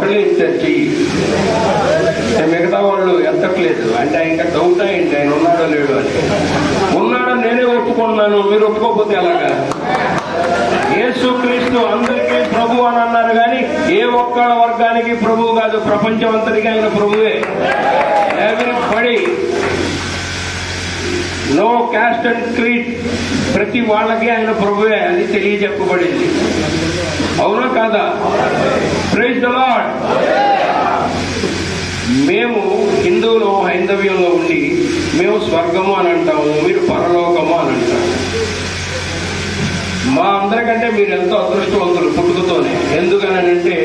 ఒకళ్ళే ఇచ్చారు చెయ్యి. మిగతా వాళ్ళు ఎత్తట్లేదు. అంటే ఇంకా డౌట్ అయింది ఆయన ఉన్నాడో లేడు అని. ఉన్నాడని నేనే ఒప్పుకున్నాను, మీరు ఒప్పుకోకపోతే ఎలాగా? యేసుక్రీస్తు అందరికీ ప్రభు అని అన్నారు, కానీ ఏ ఒక్కళ్ళ వర్గానికి ప్రభువు కాదు, ప్రపంచం అంతటికీ ఆయన ప్రభువే. Everybody, no caste and creed, ప్రతి వాళ్ళకి ఆయన ప్రభువే. అది తెలియజెప్పబడింది. అవునా కాదా? Praise the lord. మేము హిందువులు హైందవ్యంలో ఉండి మేము స్వర్గము అని అంటాము, మీరు పరలోకము అని అంటాము. మా అందరికంటే మీరు ఎంతో అదృష్టవంతులు పుట్టుకతోనే. ఎందుకనంటే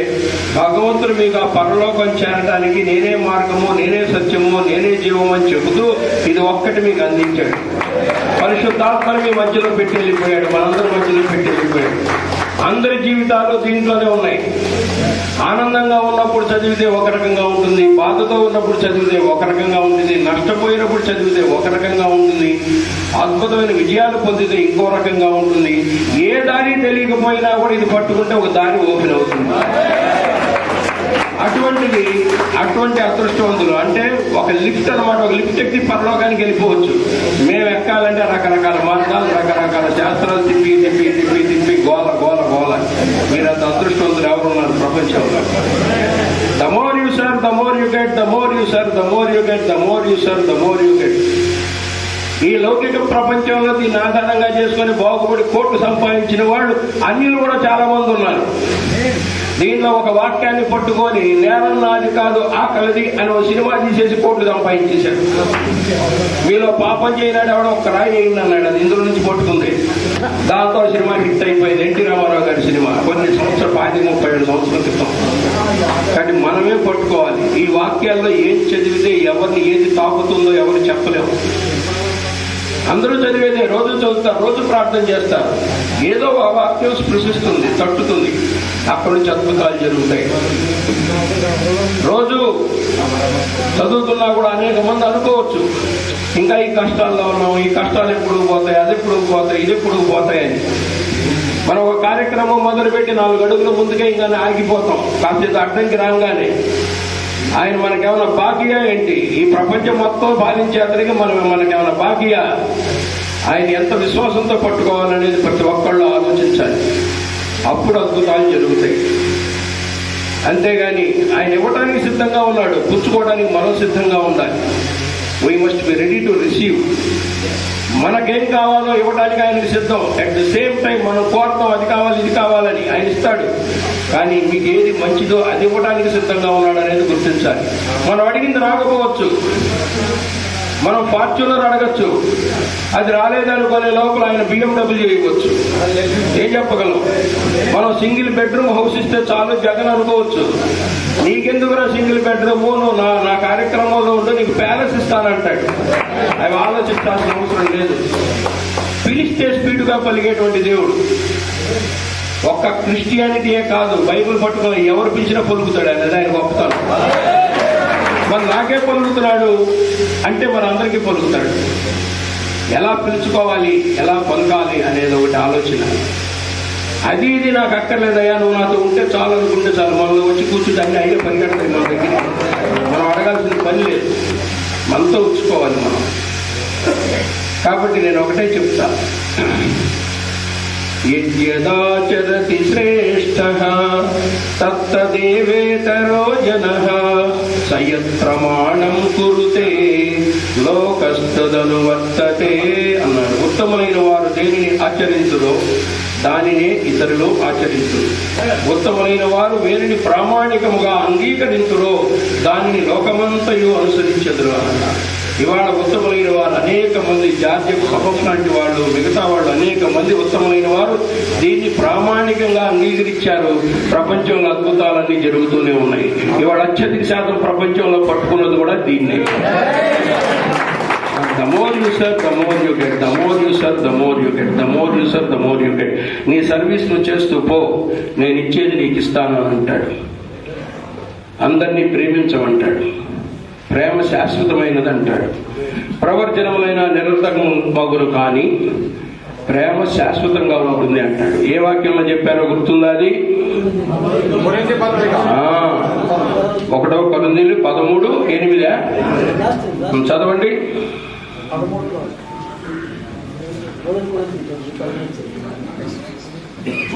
భగవంతుడు మీకు ఆ పరలోకం చేరడానికి నేనే మార్గము, నేనే సత్యము, నేనే జీవము అని చెబుతూ ఇది ఒక్కటి మీకు అందించాడు. పరిశుద్ధాత్మని మీ మధ్యలో పెట్టి వెళ్ళిపోయాడు, మనందరి మధ్యలో పెట్టి వెళ్ళిపోయాడు. అందరి జీవితాలు దీంట్లోనే ఉన్నాయి. ఆనందంగా ఉన్నప్పుడు చదివితే ఒక రకంగా ఉంటుంది, బాధతో ఉన్నప్పుడు చదివితే ఒక రకంగా ఉంటుంది, నష్టపోయినప్పుడు చదివితే ఒక రకంగా ఉంటుంది, అద్భుతమైన విజయాలు పొందితే ఇంకో రకంగా ఉంటుంది. ఏ దారి తెలియకపోయినా కూడా ఇది పట్టుకుంటే ఒక దారి ఓపెన్ అవుతుంది. అటువంటి అదృష్టవంతులు అంటే ఒక లిఫ్ట్ అనమాట. ఒక లిఫ్ట్ ఎక్కి పరలోకానికి వెళ్ళిపోవచ్చు. మేము ఎక్కాలంటే రకరకాల మార్గాలు, రకరకాల శాస్త్రాలు తిప్పి తిప్పి తిప్పి తిప్పి గోల గోల గోల. మీరంత అదృష్టవంతులు ఎవరున్నారు ప్రపంచంలో? The more you serve, the more you get. The more you serve, the more you get. The more you serve, the more you get. ఈ లౌకిక ప్రపంచంలో దీన్ని ఆధారంగా చేసుకుని బాగుపడి కోట్లు సంపాదించిన వాళ్ళు అన్యులు కూడా చాలా మంది ఉన్నారు. దీనిలో ఒక వాక్యాన్ని పట్టుకొని నేరం నాది కాదు ఆకలిది అని ఒక సినిమా తీసేసి కోట్లు సంపాదించేశాడు. మీలో పాపం చేయనాడు ఎవడో ఒక రాయి అయింది అన్నాడు, అది ఇందులో నుంచి పట్టుకుంది. దాంతో సినిమా హిట్ అయిపోయింది. ఎన్టీ రామారావు గారి సినిమా కొన్ని సంవత్సరాలు 37 సంవత్సరాల క్రితం. కానీ మనమే పట్టుకోవాలి. ఈ వాక్యాల్లో ఏం చదివితే ఎవరిని ఏది తాకుతుందో ఎవరు చెప్పలేము. అందరూ చదివేదే, రోజు చదువుతారు, రోజు ప్రార్థన చేస్తారు. ఏదో ఆ వాక్యం స్పృశిస్తుంది, తట్టుతుంది. అక్కడి నుంచి అద్భుతాలు జరుగుతాయి. రోజు చదువుతున్నా కూడా అనేక మంది అనుకోవచ్చు, ఇంకా ఈ కష్టాల్లో ఉన్నాం, ఈ కష్టాలు ఎప్పుడు పోతాయి, అది ఎప్పుడు పోతాయి, ఇది ఎప్పుడు పోతాయని. మనం ఒక కార్యక్రమం మొదలుపెట్టి 4 అడుగుల ముందుకే ఇంకా ఆగిపోతాం. కాసేపు అడ్డంకి రాగానే ఆయన మనకేమైనా బాకీయా ఏంటి? ఈ ప్రపంచం మొత్తం పాలించే అతనికి మనకేమైనా బాకీయా? ఆయన ఎంత విశ్వాసంతో పట్టుకోవాలనేది ప్రతి ఒక్కళ్ళు ఆలోచించాలి. అప్పుడు అద్భుతాలు జరుగుతాయి. అంతేగాని ఆయన ఇవ్వడానికి సిద్ధంగా ఉన్నాడు, పుచ్చుకోవడానికి మనం సిద్ధంగా ఉండాలి. We must be ready to receive. మనకేం కావాలో ఇవ్వడానికి ఆయనకు సిద్ధం. అట్ ద సేమ్ టైం మనం కోరతాం, అది కావాలి ఇది కావాలని, ఆయన ఇస్తాడు. కానీ మీకు ఏది మంచిదో అది ఇవ్వడానికి సిద్ధంగా ఉన్నాడు అనేది గుర్తించాలి. మనం అడిగింది రాకపోవచ్చు, మనం ఫార్చ్యూనర్ అడగచ్చు, అది రాలేదనుకునే లోపల ఆయన BMW ఇవ్వచ్చు. ఏం చెప్పగలం? మనం సింగిల్ బెడ్రూమ్ హౌస్ ఇస్తే చాలు జగన్ అనుకోవచ్చు. నీకెందుకురా సింగిల్ బెడ్రూమ్, నువ్వు నా కార్యక్రమంలో ఉంటూ నీకు ప్యాలెస్ ఇస్తానంటాడు. అవి ఆలోచించాల్సిన అవసరం లేదు. పిలిస్తే స్పీడ్గా పలిగేటువంటి దేవుడు. ఒక్క క్రిస్టియానిటీయే కాదు, బైబిల్ పట్టుకుని ఎవరు పిలిచినా పలుకుతాడు. అనేది ఆయన గొప్పతనం. మరి నాకే పలుకుతున్నాడు అంటే మన అందరికీ పలుకుతాడు. ఎలా పిలుచుకోవాలి, ఎలా పలకాలి అనేది ఒకటి ఆలోచన. అది ఇది నాకు అక్కర్లేదయ్యా, నువ్వు నాతో ఉంటే చాలు అనుకుంటే చాలు. మనలో వచ్చి కూర్చుంటే అన్ని అయ్యే పరిగెడతాయి మన దగ్గర. మనం అడగాల్సిన పని లేదు, మనతో ఉంచుకోవాలి మనం. కాబట్టి నేను ఒకటే చెప్తా, యద్యదాచరతి శ్రేష్ఠః తత్తదేవేతరో జనః సయత్ప్రమాణం కురుతే లోకస్తదనువర్తతే అన్నాడు. ఉత్తములైన వారు దేనిని ఆచరించురో దానినే ఇతరులు ఆచరించురు. ఉత్తములైన వారు వేరిని ప్రామాణికముగా అంగీకరించురో దానిని లోకమంతయు అనుసరించెదరు అన్నారు. ఇవాళ ఉత్తములైన వారు అనేక మంది, జార్జెఫ్ సఫఫ్ లాంటి వాళ్ళు, మిగతా వాళ్ళు అనేక మంది ఉత్తములైన వారు దీన్ని ప్రామాణికంగా అంగీకరించారు. ప్రపంచంలో అద్భుతాలన్నీ జరుగుతూనే ఉన్నాయి. ఇవాళ అత్యధిక శాతం ప్రపంచంలో పట్టుకున్నది కూడా దీన్నే. The more you serve, the more you get. The more you serve, the more you get. The more you serve, the more you get. నీ సర్వీస్ నువ్వు చేస్తూ పో, నేను ఇచ్చేది నీకు ఇస్తాను అని అంటాడు. అందరినీ ప్రేమించమంటాడు. ప్రేమ శాశ్వతమైనది అంటాడు. ప్రవర్జనములైన నిరర్ధకం మగురు కానీ ప్రేమ శాశ్వతంగా ఉంటుంది అంటాడు. ఏ వాక్యంలో చెప్పారో గుర్తుందా? అది కొరింథీయులు 13:8 చదవండి.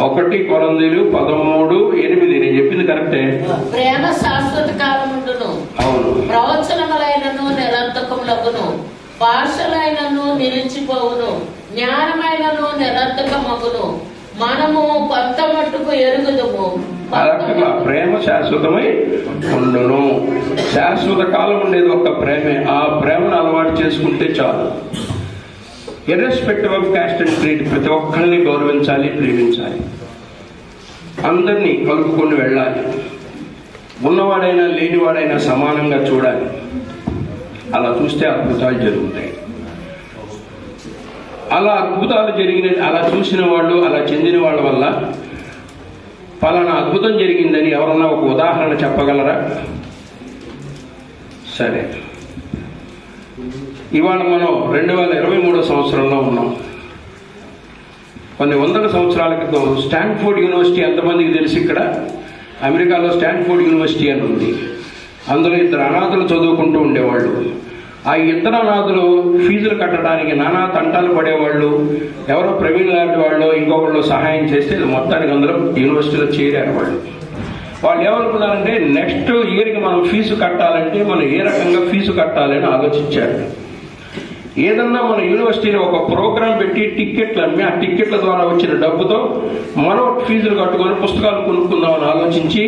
1 కొరింథీయులు 13:8. నేను చెప్పింది కరెక్టే. ప్రేమ శాశ్వత కాలముండును. అవును. ప్రవచనములైనను నిరర్థకములగును, భాషలైనను నిలిచిపోవును, జ్ఞానమైనను నిరర్థకమగును. మనము కొంత మట్టుకు ఎరుగుదుము. అలా ప్రేమ శాశ్వతమై ఉండును. శాశ్వత కాలం ఉండేది ఒక్క ప్రేమే. ఆ ప్రేమను అలవాటు చేసుకుంటే చాలు. Irrespective of cost and creed, ప్రతి ఒక్కరిని గౌరవించాలి, ప్రేమించాలి, అందరినీ కలుపుకొని వెళ్ళాలి. ఉన్నవాడైనా లేనివాడైనా సమానంగా చూడాలి. అలా చూస్తే అద్భుతాలు జరుగుతాయి. అలా అద్భుతాలు అలా చూసిన వాళ్ళు, అలా చెందిన వాళ్ళ వల్ల పలానా అద్భుతం జరిగిందని ఎవరన్నా ఒక ఉదాహరణ చెప్పగలరా? సరే, ఇవాళ మనం 2023 సంవత్సరంలో ఉన్నాం. కొన్ని వందల సంవత్సరాల క్రితం స్టాన్ఫోర్డ్ యూనివర్సిటీ ఎంతమందికి తెలుసు? ఇక్కడ అమెరికాలో స్టాన్ఫోర్డ్ యూనివర్సిటీ అని ఉంది. అందులో 2 అనాథులు చదువుకుంటూ ఉండేవాళ్ళు. ఆ 2 అనాథులు ఫీజులు కట్టడానికి నానా తంటాలు పడేవాళ్ళు. ఎవరో ప్రవీణ్ లాంటి వాళ్ళు ఇంకొకళ్ళు సహాయం చేస్తే మొత్తానికి అందులో యూనివర్సిటీలో చేరారు. వాళ్ళు ఏమనుకున్నారంటే నెక్స్ట్ ఇయర్కి మనం ఫీజు కట్టాలంటే మనం ఏ రకంగా ఫీజు కట్టాలని ఆలోచించారు. ఏదన్నా మన యూనివర్సిటీలో ఒక ప్రోగ్రాం పెట్టి టిక్కెట్లు అమ్మి ఆ టిక్కెట్ల ద్వారా వచ్చిన డబ్బుతో మనం ఫీజులు కట్టుకొని పుస్తకాలు కొనుక్కుందామని ఆలోచించి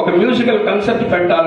ఒక మ్యూజికల్ కన్సర్ట్ పెట్టాలని